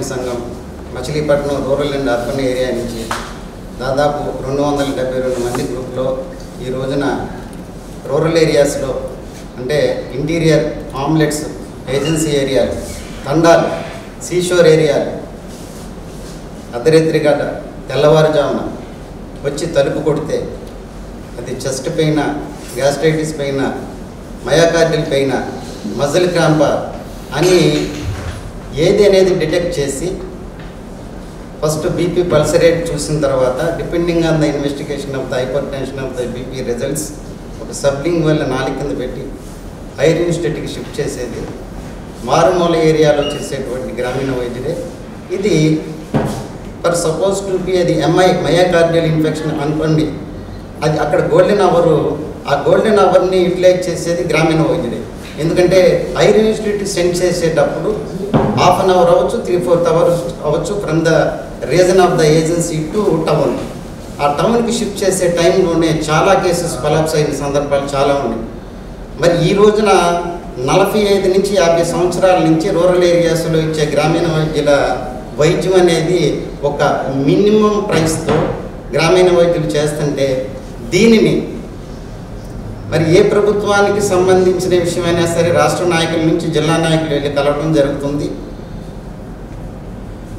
వైద్య సంఘం Machilipatnam rural and urban area నుంచి దాదాపు 272 మంది గ్రూప్లో ఈ రోజున రూరల్ ఏరియాస్లో అంటే ఇంటీరియర్ ఆమ్లెట్స్ ఏజెన్సీ ఏరియాలు, తండాలు, సీషోర్ ఏరియాలు అర్ధరాత్రి గంట తెల్లవారుజామున వచ్చి తలుపు కొడితే అది chest pain, gastritis pain, myocardial pain, muscle cramp అని ఏది అనేది డిటెక్ట్ చేసి ఫస్ట్ బీపీ పల్స్ రేట్ చూసిన తర్వాత depending on the investigation of the hyper tension of the BP results ఒక సబ్లింగ్వల్ నాలుగు కింద పెట్టి హైర్ యూనివర్సిటీకి షిఫ్ట్ చేసేది మారుమూల ఏరియాలో చేసేటువంటి గ్రామీణ వైద్యుడే. ఇది ఫర్ సపోజ్ టు బి అది మయోకార్డియల్ ఇన్ఫెక్షన్ అనుకోండి, అది అక్కడ గోల్డెన్ అవరు, ఆ గోల్డెన్ అవర్ని యూటిలైజ్ చేసేది గ్రామీణ వైద్యుడే. ఎందుకంటే హైర్ యూనివర్సిటీ సెండ్ చేసేటప్పుడు హాఫ్ అన్ అవర్ అవ్వచ్చు, 3/4 hours అవ్వచ్చు from the reason of the agency to town. ఆ టౌన్కి షిఫ్ట్ చేసే టైంలోనే చాలా కేసెస్ కొలాప్స్ అయిన సందర్భాలు చాలా ఉన్నాయి. మరి ఈ రోజున 45 నుంచి 50 సంవత్సరాల నుంచి రూరల్ ఏరియాస్లో ఇచ్చే గ్రామీణ వైద్యుల వైద్యం అనేది ఒక మినిమం ప్రైస్తో గ్రామీణ వైద్యులు చేస్తుంటే దీనిని మరి ఏ ప్రభుత్వానికి సంబంధించిన విషయమైనా సరే రాష్ట్ర నాయకుల నుంచి జిల్లా నాయకులు వెళ్ళి కలవడం జరుగుతుంది.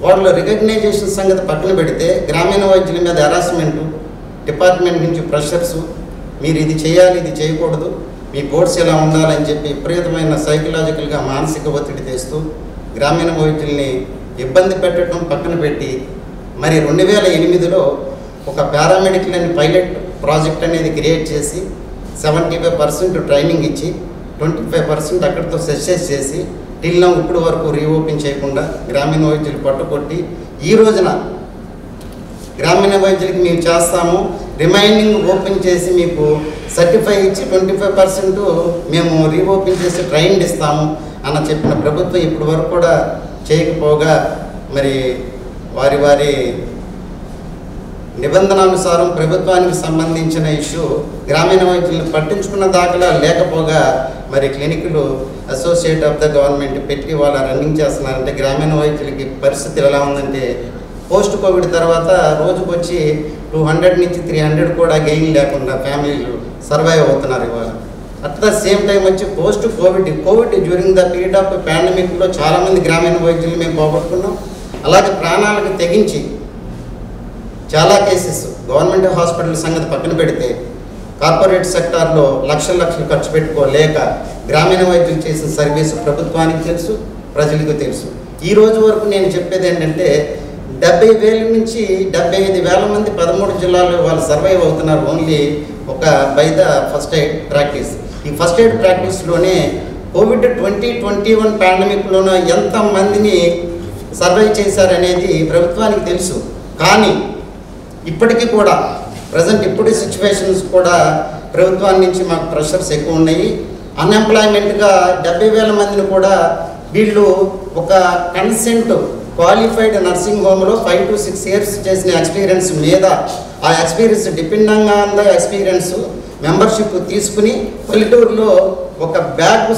వాళ్ళు రికగ్నైజేషన్ సంగతి పక్కన పెడితే గ్రామీణ వైద్యుల మీద హెరాస్మెంటు, డిపార్ట్మెంట్ నుంచి ప్రెషర్సు, మీరు ఇది చేయాలి, ఇది చేయకూడదు, మీ బోర్డ్స్ ఎలా ఉండాలని చెప్పి విపరీతమైన సైకలాజికల్గా మానసిక ఒత్తిడి తెస్తూ గ్రామీణ వైద్యుల్ని ఇబ్బంది పెట్టడం పక్కన పెట్టి మరి 2008లో ఒక పారామెడికల్ అండ్ పైలట్ ప్రాజెక్ట్ అనేది క్రియేట్ చేసి 75% ట్రైనింగ్ ఇచ్చి 25% అక్కడితో సక్సెస్ చేసి టిల్ ఇప్పుడు వరకు రీఓపెన్ చేయకుండా గ్రామీణ వైద్యులు పట్టుకొట్టి ఈ రోజున గ్రామీణ వైద్యులకి మేము చేస్తాము, రిమైనింగ్ ఓపెన్ చేసి మీకు సర్టిఫై ఇచ్చి 25% మేము రీఓపెన్ చేసి ట్రైన్ ఇస్తాము అన్న చెప్పిన ప్రభుత్వం ఇప్పటి వరకు కూడా చేయకపోగా మరి వారి వారి నిబంధనానుసారం ప్రభుత్వానికి సంబంధించిన ఇష్యూ గ్రామీణ వైద్యులను పట్టించుకున్న దాఖలా లేకపోగా మరి క్లినిక్లు అసోసియేట్ ఆఫ్ ద గవర్నమెంట్ పెట్టి వాళ్ళ రన్నింగ్ చేస్తున్నారంటే గ్రామీణ వైద్యులకి పరిస్థితి ఎలా ఉందంటే పోస్ట్ కోవిడ్ తర్వాత రోజుకు వచ్చి 200 నుంచి 300 కూడా గెయిన్ లేకుండా ఫ్యామిలీలు సర్వైవ్ అవుతున్నారు ఇవాళ. అట్ ద సేమ్ టైం వచ్చి post covid during the period of పాండమిక్లో చాలామంది గ్రామీణ వైద్యులు మేము పోగొట్టుకున్నాం. అలాగే ప్రాణాలకు తెగించి చాలా కేసెస్ గవర్నమెంట్ హాస్పిటల్ సంగతి పక్కన పెడితే కార్పొరేట్ సెక్టార్లో లక్షలు ఖర్చు పెట్టుకోలేక గ్రామీణ వైద్యులు చేసిన సర్వీసు ప్రభుత్వానికి తెలుసు, ప్రజలకు తెలుసు. ఈ రోజు వరకు నేను చెప్పేది ఏంటంటే 70,000 నుంచి 75,000 మంది 13 జిల్లాల్లో వాళ్ళు సర్వైవ్ అవుతున్నారు ఓన్లీ ఒక by the first aid practice. ఈ ఫస్ట్ ఎయిడ్ ప్రాక్టీస్లోనే కోవిడ్ 2021 పాండమిక్లోనూ ఎంతమందిని సర్వైవ్ చేశారనేది ప్రభుత్వానికి తెలుసు. కానీ ఇప్పటికీ కూడా ప్రజెంట్ ఇప్పుడు సిచ్యువేషన్స్ కూడా ప్రభుత్వం నుంచి మాకు ప్రెషర్స్ ఎక్కువ ఉన్నాయి. అన్ఎంప్లాయ్మెంట్గా 70,000 మందిని కూడా వీళ్ళు ఒక కన్సెంట్ క్వాలిఫైడ్ నర్సింగ్ హోమ్లో 5 to 6 years చేసిన ఎక్స్పీరియన్స్ మీద ఆ experience depending on the experience membership తీసుకుని పల్లెటూరులో ఒక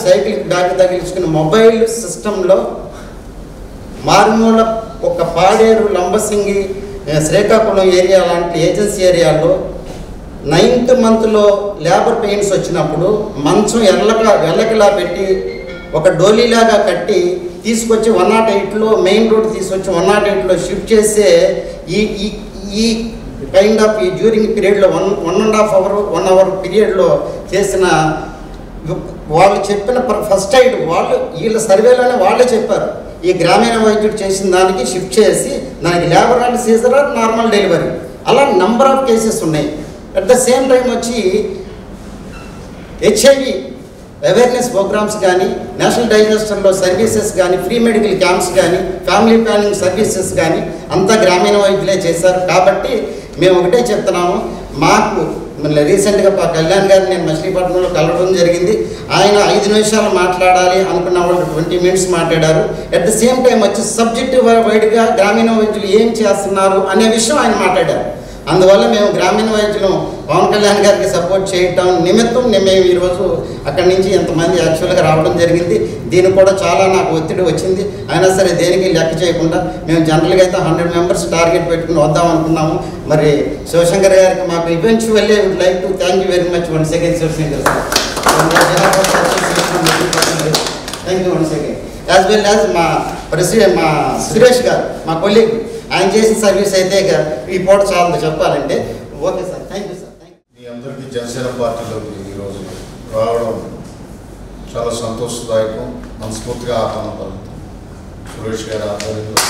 సైకిల్ బ్యాగ్ తగిలించుకుని మొబైల్ సిస్టంలో మారుమూల ఒక పాడేరు, లంబసింగి, శ్రీకాకుళం ఏరియా లాంటి ఏజెన్సీ ఏరియాలో 9th monthలో లేబర్ పెయిన్స్ వచ్చినప్పుడు మంచం వెళ్ళకలా పెట్టి ఒక డోలీలాగా కట్టి తీసుకొచ్చి 108లో మెయిన్ రోడ్ తీసుకొచ్చి 108లో షిఫ్ట్ చేసే ఈ కైండ్ ఆఫ్ ఈ డ్యూరింగ్ పీరియడ్లో 1.5 hour పీరియడ్లో చేసిన వాళ్ళు చెప్పిన ఫస్ట్ ఎయిడ్ వీళ్ళ సర్వేలోనే వాళ్ళే చెప్పారు. ఈ గ్రామీణ వైద్యుడు చేసిన దానికి షిఫ్ట్ చేసి దానికి labour and caesar normal delivery అలా నంబర్ ఆఫ్ కేసెస్ ఉన్నాయి. అట్ ద సేమ్ టైం వచ్చి HIV అవేర్నెస్ ప్రోగ్రామ్స్ కానీ, నేషనల్ డైజెస్టర్లో సర్వీసెస్ కానీ, ఫ్రీ మెడికల్ క్యాంప్స్ కానీ, ఫ్యామిలీ ప్లానింగ్ సర్వీసెస్ కానీ అంతా గ్రామీణ వైద్యులే చేశారు. కాబట్టి మేము ఒకటే చెప్తున్నాము, మాకు రీసెంట్గా కళ్యాణ్ గారిని నేను మచిలీపట్నంలో కలవడం జరిగింది. ఆయన 5 నిమిషాలు మాట్లాడాలి అనుకున్న వాళ్ళు 20 minutes మాట్లాడారు. అట్ ద సేమ్ టైం వచ్చి సబ్జెక్టివ్ వైడ్గా గ్రామీణ వైద్యులు ఏం చేస్తున్నారు అనే విషయం ఆయన మాట్లాడారు. అందువల్ల మేము గ్రామీణ వైద్యులు పవన్ కళ్యాణ్ గారికి సపోర్ట్ చేయటం నిమిత్తం మేము ఈరోజు అక్కడి నుంచి ఎంతమంది యాక్చువల్గా రావడం జరిగింది. దీనికి కూడా చాలా నాకు ఒత్తిడి వచ్చింది. అయినా సరే దేనికి లెక్క చేయకుండా మేము జనరల్గా అయితే 100 మెంబర్స్ టార్గెట్ పెట్టుకుని వద్దాం అనుకున్నాము. మరి శివశంకర్ గారికి మాకు eventually would like to thank you very much once again Shivashankar sir. Thank you once again. As well as మా ప్రెసిడెంట్ మా సురేష్ గారు మా కొలీగ్, ఆయన చేసిన సర్వీస్ అయితే ఈ పూట చాలు చెప్పాలంటే. Okay sir, thank you sir. మీ అందరికీ జనసేన పార్టీలోకి ఈరోజు రావడం చాలా సంతోషదాయకం. మనస్ఫూర్తిగా ఆహ్వానం పలుకుతాం. సురేష్ గారి ఆధ్వర్యంలో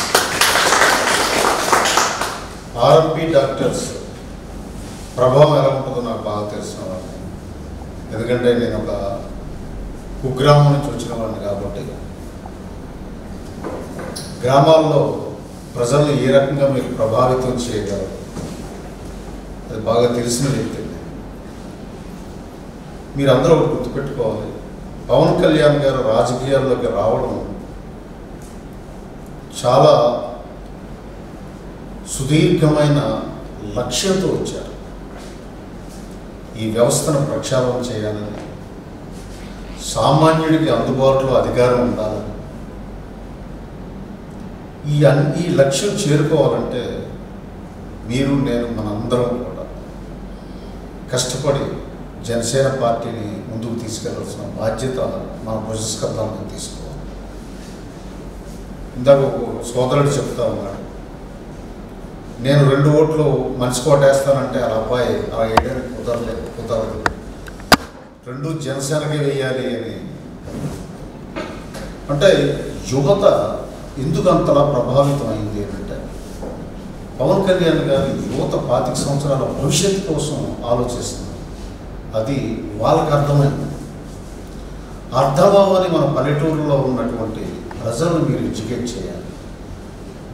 ఆర్ఎంపీ డాక్టర్స్ ప్రభావం ఎలా ఉంటుందో నాకు బాగా తెలిసిన వాడిని. ఎందుకంటే నేను ఒక కుగ్రామం నుంచి వచ్చిన వాడిని కాబట్టి గ్రామాల్లో ప్రజలను ఏ రకంగా మీరు ప్రభావితం చేయగలరు అది బాగా తెలిసిన వ్యక్తి. మీరందరూ ఒకటి గుర్తుపెట్టుకోవాలి, పవన్ కళ్యాణ్ గారు రాజకీయాల్లోకి రావడం చాలా సుదీర్ఘమైన లక్ష్యంతో వచ్చారు. ఈ వ్యవస్థను ప్రక్షాళన చేయాలని, సామాన్యుడికి అందుబాటులో అధికారం ఉండాలని, ఈ లక్ష్యం చేరుకోవాలంటే మీరు నేను మనందరం కూడా కష్టపడి జనసేన పార్టీని ముందుకు తీసుకెళ్లాల్సిన బాధ్యత మన భుజస్కంధాలను తీసుకోవాలి. ఇందాక ఒక సోదరుడు చెప్తా ఉన్నాడు, నేను 2 ఓట్లు మనిషి కోటేస్తానంటే అలా అబ్బాయి అలా వేయడానికి కుదరదు, 2 జనసేనకే వేయాలి అని. అంటే యువత ఎందుకు అంతలా ప్రభావితం అయింది అంటే పవన్ కళ్యాణ్ గారు యువత 25 సంవత్సరాల భవిష్యత్తు కోసం ఆలోచిస్తున్నారు. అది వాళ్ళకి అర్థమైంది. అర్థమవని మన పల్లెటూరులో ఉన్నటువంటి ప్రజలను మీరు ఎడ్యుకేట్ చేయాలి.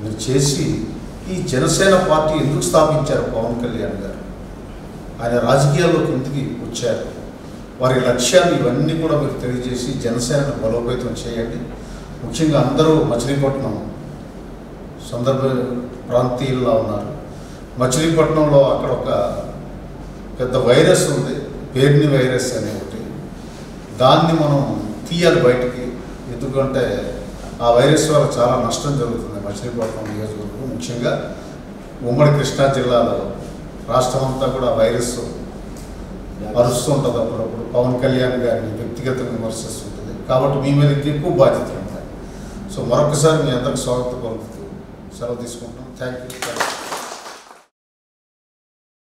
మీరు చేసి ఈ జనసేన పార్టీ ఎందుకు స్థాపించారు పవన్ కళ్యాణ్ గారు, ఆయన రాజకీయాల్లోకి ఎందుకు వచ్చారు, వారి లక్ష్యాలు ఇవన్నీ కూడా మీరు తెలియజేసి జనసేనను బలోపేతం చేయండి. ముఖ్యంగా అందరూ మచిలీపట్నం ప్రాంతీయుల్లో ఉన్నారు. మచిలీపట్నంలో అక్కడ ఒక పెద్ద వైరస్ ఉంది, పేర్ని వైరస్ అనే ఒకటి. దాన్ని మనం తీయాలి బయటికి. ఎందుకంటే ఆ వైరస్ వల్ల చాలా నష్టం జరుగుతుంది మచిలీపట్నం నియోజకవర్గం, ముఖ్యంగా ఉమ్మడి కృష్ణా జిల్లాలో. రాష్ట్రం అంతా కూడా వైరస్ అరుస్తూ ఉంటుంది. అప్పుడప్పుడు పవన్ కళ్యాణ్ గారిని వ్యక్తిగతంగా విమర్శిస్తుంటుంది. కాబట్టి మీ మీద ఎక్కువ బాధ్యతలు ఉంటాయి. సో మరొకసారి మీ అందరికి స్వాగతం పలుకుతూ సెలవు తీసుకుంటాం. Thank you.